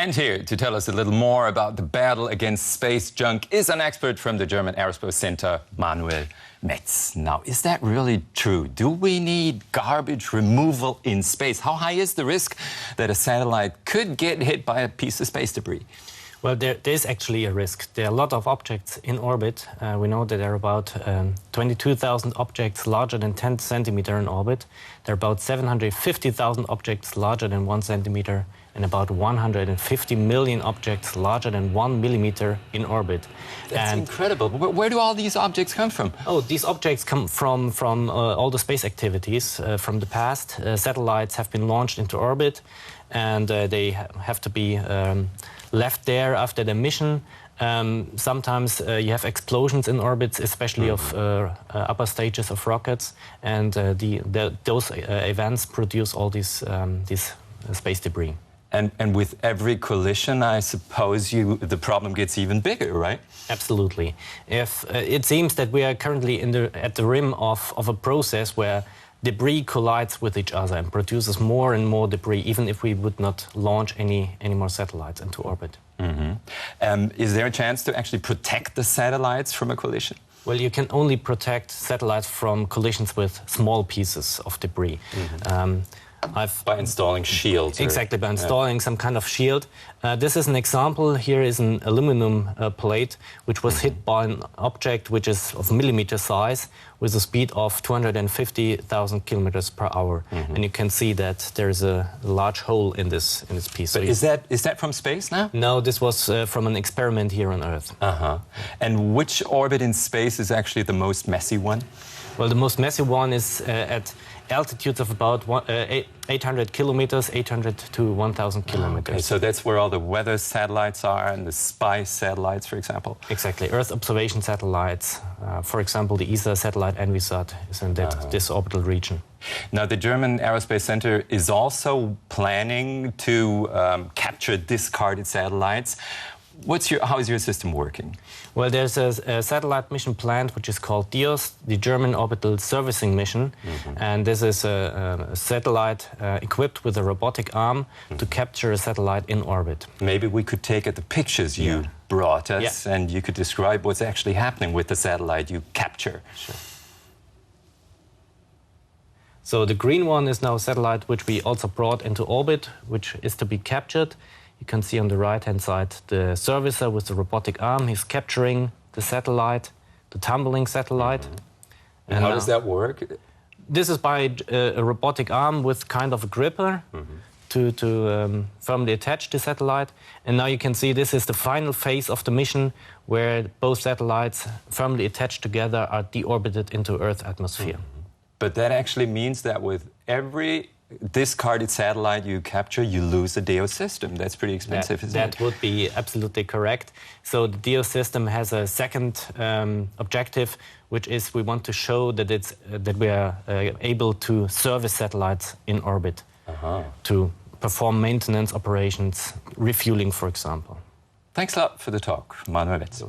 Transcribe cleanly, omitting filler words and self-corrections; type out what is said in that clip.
And here to tell us a little more about the battle against space junk is an expert from the German Aerospace Center, Manuel Metz. Now, is that really true? Do we need garbage removal in space? How high is the risk that a satellite could get hit by a piece of space debris? Well, there is actually a risk. There are a lot of objects in orbit. We know that there are about 22,000 objects larger than 10 centimeter in orbit. There are about 750,000 objects larger than 1 centimeter and about 150 million objects larger than 1 millimeter in orbit. That's incredible. Where do all these objects come from? Oh, these objects come from all the space activities from the past. Satellites have been launched into orbit, and they have to be left there after the mission. Sometimes you have explosions in orbits, especially of upper stages of rockets, and those events produce all these space debris. And with every collision, I suppose the problem gets even bigger, right? Absolutely. It seems that we are currently at the rim of a process where debris collides with each other and produces more and more debris, even if we would not launch any more satellites into orbit. Mm-hmm. Is there a chance to actually protect the satellites from a collision? Well, you can only protect satellites from collisions with small pieces of debris. Mm-hmm. By installing shields. Exactly, by installing some kind of shield. This is an example. Here is an aluminum plate which was hit by an object which is of millimeter size with a speed of 250,000 kilometers per hour. And you can see that there is a large hole in this piece. But is that from space now? No, this was from an experiment here on Earth. And which orbit in space is actually the most messy one? Well, the most messy one is at altitudes of about 800 kilometers, 800 to 1,000 kilometers. Okay, so that's where all the weather satellites are and the spy satellites, for example? Exactly. Earth observation satellites. For example, the ESA satellite Envisat is in this orbital region. Now, the German Aerospace Center is also planning to capture discarded satellites. How is your system working? Well, there's a satellite mission planned, which is called DIOS, the German Orbital Servicing Mission. And this is a satellite equipped with a robotic arm to capture a satellite in orbit. Maybe we could take the pictures you brought us, and you could describe what's actually happening with the satellite you capture. Sure. So the green one is now a satellite which we also brought into orbit, which is to be captured. You can see on the right-hand side the servicer with the robotic arm. He's capturing the satellite, the tumbling satellite. And how does that work? This is by a robotic arm with kind of a gripper to firmly attach the satellite. And now you can see this is the final phase of the mission where both satellites firmly attached together are deorbited into Earth's atmosphere. But that actually means that with every discarded satellite you capture, you lose the DIOS system. That's pretty expensive, isn't it? That would be absolutely correct. So the DIOS system has a second objective, which is we want to show that we are able to service satellites in orbit to perform maintenance operations, refueling, for example. Thanks a lot for the talk, Manuel Metz.